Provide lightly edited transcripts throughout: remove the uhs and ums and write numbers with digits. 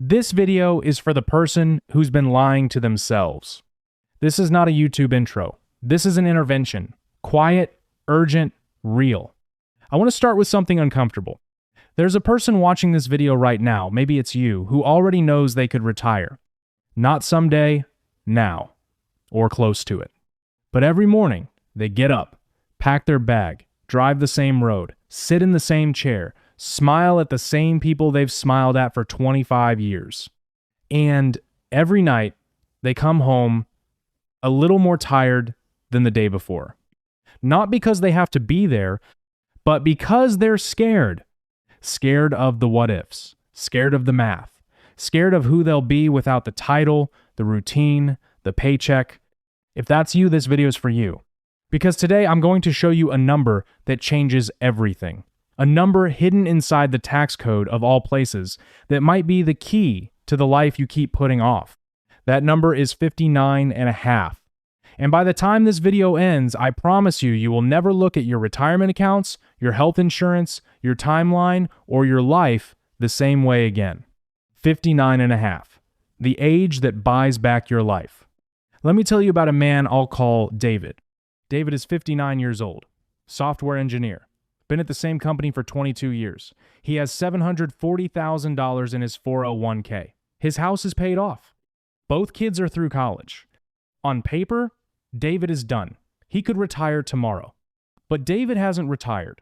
This video is for the person who's been lying to themselves. This is not a YouTube intro. This is an intervention. Quiet, urgent, real. I want to start with something uncomfortable. There's a person watching this video right now, maybe it's you, who already knows they could retire. Not someday, now. Or close to it. But every morning, they get up, pack their bag, drive the same road, sit in the same chair, smile at the same people they've smiled at for 25 years. And every night, they come home a little more tired than the day before. Not because they have to be there, but because they're scared. Scared of the what-ifs, scared of the math, scared of who they'll be without the title, the routine, the paycheck. If that's you, this video is for you. Because today I'm going to show you a number that changes everything. A number hidden inside the tax code of all places that might be the key to the life you keep putting off. That number is 59.5. And by the time this video ends, I promise you, you will never look at your retirement accounts, your health insurance, your timeline, or your life the same way again. 59.5. The age that buys back your life. Let me tell you about a man I'll call David. David is 59 years old, software engineer, been at the same company for 22 years. He has $740,000 in his 401k. His house is paid off. Both kids are through college. On paper, David is done. He could retire tomorrow. But David hasn't retired.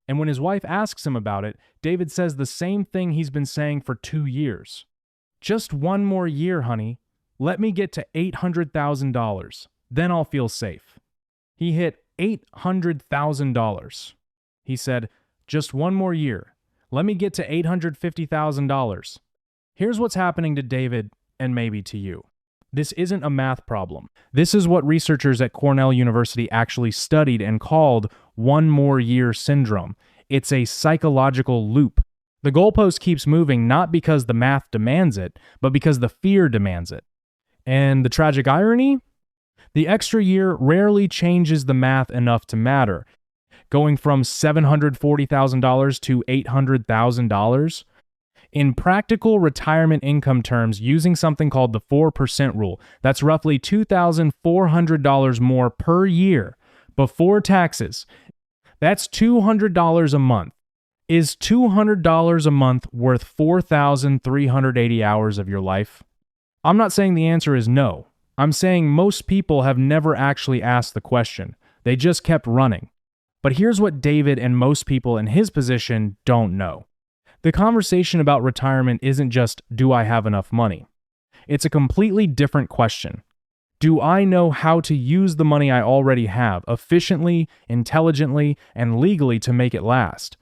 And when his wife asks him about it, David says the same thing he's been saying for 2 years. Just one more year, honey. Let me get to $800,000. Then I'll feel safe. He hit $800,000. He said, just one more year. Let me get to $850,000. Here's what's happening to David and maybe to you. This isn't a math problem. This is what researchers at Cornell University actually studied and called one more year syndrome. It's a psychological loop. The goalpost keeps moving not because the math demands it, but because the fear demands it. And the tragic irony? The extra year rarely changes the math enough to matter. Going from $740,000 to $800,000. In practical retirement income terms, using something called the 4% rule, that's roughly $2,400 more per year before taxes. That's $200 a month. Is $200 a month worth 4,380 hours of your life? I'm not saying the answer is no. I'm saying most people have never actually asked the question. They just kept running. But here's what David and most people in his position don't know. The conversation about retirement isn't just, do I have enough money? It's a completely different question. Do I know how to use the money I already have efficiently, intelligently, and legally to make it last?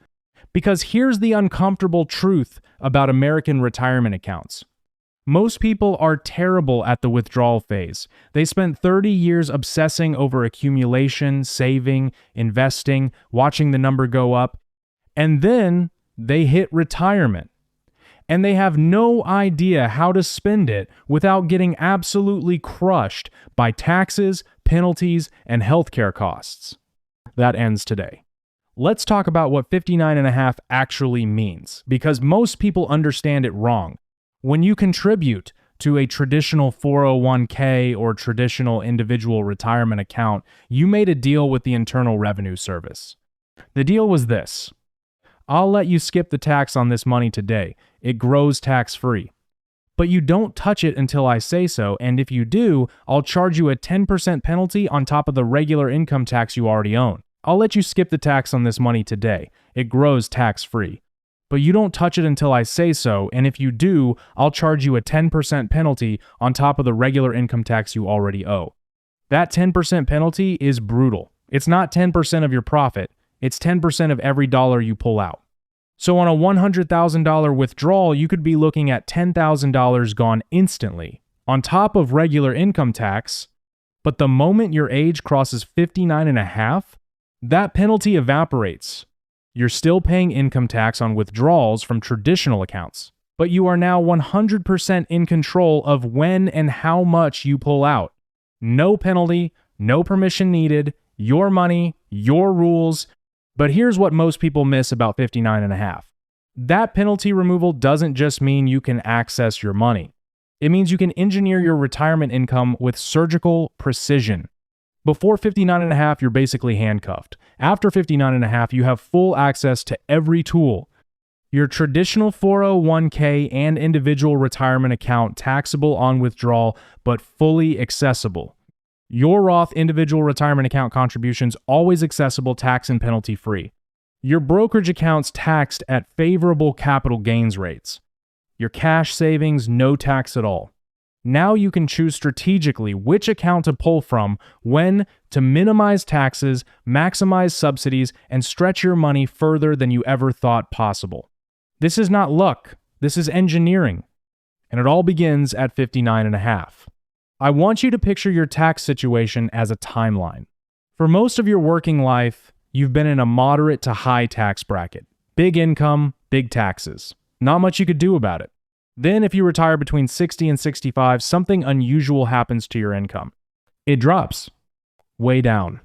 Because here's the uncomfortable truth about American retirement accounts. Most people are terrible at the withdrawal phase. They spent 30 years obsessing over accumulation, saving, investing, watching the number go up, and then they hit retirement. And they have no idea how to spend it without getting absolutely crushed by taxes, penalties, and healthcare costs. That ends today. Let's talk about what 59.5 actually means, because most people understand it wrong. When you contribute to a traditional 401k or traditional individual retirement account, you made a deal with the Internal Revenue Service. The deal was this. I'll let you skip the tax on this money today. It grows tax-free. But you don't touch it until I say so, and if you do, I'll charge you a 10% penalty on top of the regular income tax you already own. I'll let you skip the tax on this money today. It grows tax-free. But you don't touch it until I say so, and if you do, I'll charge you a 10% penalty on top of the regular income tax you already owe. That 10% penalty is brutal. It's not 10% of your profit. It's 10% of every dollar you pull out. So on a $100,000 withdrawal, you could be looking at $10,000 gone instantly, on top of regular income tax. But the moment your age crosses 59.5, that penalty evaporates. You're still paying income tax on withdrawals from traditional accounts, but you are now 100% in control of when and how much you pull out. No penalty, no permission needed, your money, your rules. But here's what most people miss about 59.5. That penalty removal doesn't just mean you can access your money. It means you can engineer your retirement income with surgical precision. Before 59 and a half, you're basically handcuffed. After 59 and a half, you have full access to every tool. Your traditional 401k and individual retirement account taxable on withdrawal, but fully accessible. Your Roth individual retirement account contributions always accessible, tax and penalty free. Your brokerage accounts taxed at favorable capital gains rates. Your cash savings, no tax at all. Now you can choose strategically which account to pull from, when, to minimize taxes, maximize subsidies, and stretch your money further than you ever thought possible. This is not luck, this is engineering. And it all begins at 59 and a half. I want you to picture your tax situation as a timeline. For most of your working life, you've been in a moderate to high tax bracket. Big income, big taxes. Not much you could do about it. Then if you retire between 60 and 65, something unusual happens to your income. It drops way down.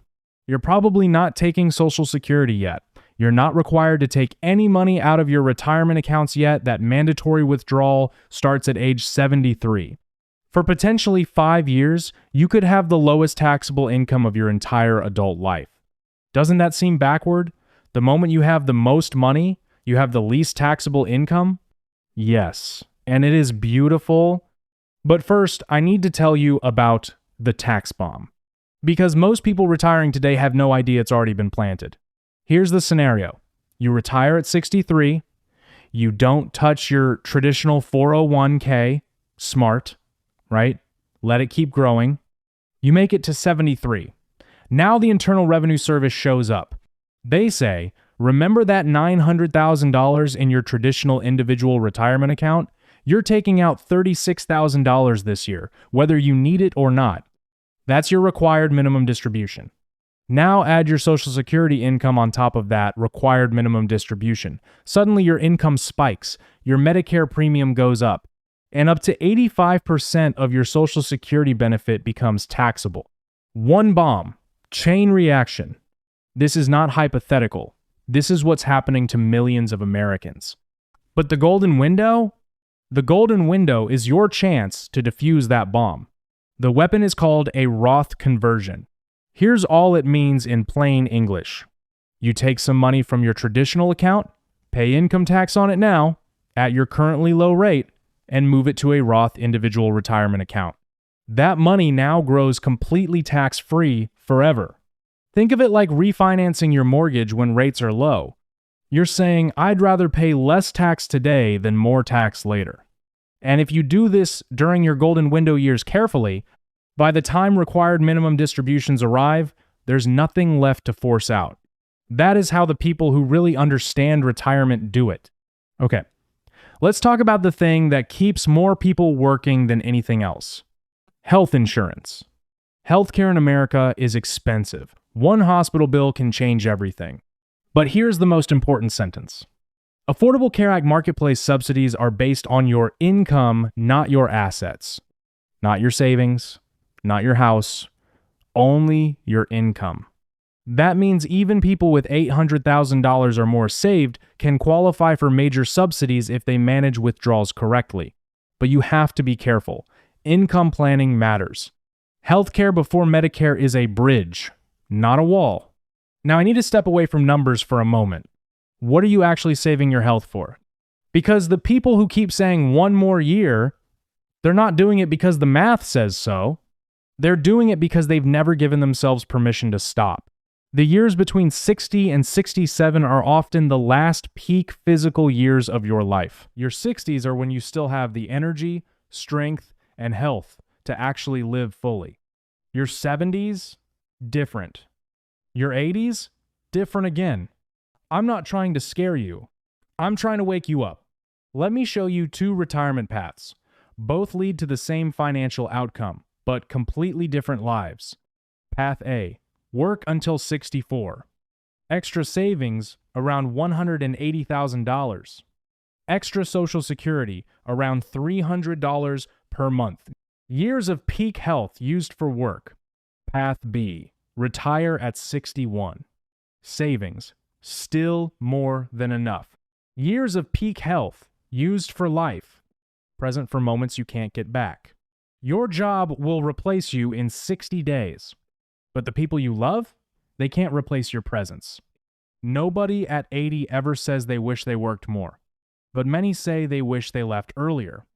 You're probably not taking Social Security yet. You're not required to take any money out of your retirement accounts yet. That mandatory withdrawal starts at age 73. For potentially 5 years, you could have the lowest taxable income of your entire adult life. Doesn't that seem backward? The moment you have the most money, you have the least taxable income? Yes, and it is beautiful. But first, I need to tell you about the tax bomb. Because most people retiring today have no idea it's already been planted. Here's the scenario. You retire at 63. You don't touch your traditional 401k. Smart, right? Let it keep growing. You make it to 73. Now the Internal Revenue Service shows up. They say, remember that $900,000 in your traditional individual retirement account? You're taking out $36,000 this year, whether you need it or not. That's your required minimum distribution. Now add your Social Security income on top of that required minimum distribution. Suddenly your income spikes, your Medicare premium goes up, and up to 85% of your Social Security benefit becomes taxable. One bomb, chain reaction. This is not hypothetical. This is what's happening to millions of Americans. But the golden window? The golden window is your chance to defuse that bomb. The weapon is called a Roth conversion. Here's all it means in plain English. You take some money from your traditional account, pay income tax on it now, at your currently low rate, and move it to a Roth individual retirement account. That money now grows completely tax-free forever. Think of it like refinancing your mortgage when rates are low. You're saying, I'd rather pay less tax today than more tax later. And if you do this during your golden window years carefully, by the time required minimum distributions arrive, there's nothing left to force out. That is how the people who really understand retirement do it. Okay, let's talk about the thing that keeps more people working than anything else. Health insurance. Healthcare in America is expensive. One hospital bill can change everything. But here's the most important sentence. Affordable Care Act marketplace subsidies are based on your income, not your assets. Not your savings, not your house, only your income. That means even people with $800,000 or more saved can qualify for major subsidies if they manage withdrawals correctly. But you have to be careful. Income planning matters. Healthcare before Medicare is a bridge, not a wall. Now, I need to step away from numbers for a moment. What are you actually saving your health for? Because the people who keep saying one more year, they're not doing it because the math says so. They're doing it because they've never given themselves permission to stop. The years between 60 and 67 are often the last peak physical years of your life. Your 60s are when you still have the energy, strength, and health to actually live fully. Your 70s, different. Your 80s, different again. I'm not trying to scare you. I'm trying to wake you up. Let me show you two retirement paths. Both lead to the same financial outcome, but completely different lives. Path A, work until 64. Extra savings around $180,000. Extra Social Security around $300 per month. Years of peak health used for work. Path B, retire at 61. Savings, still more than enough. Years of peak health, used for life, present for moments you can't get back. Your job will replace you in 60 days. But the people you love, they can't replace your presence. Nobody at 80 ever says they wish they worked more. But many say they wish they left earlier.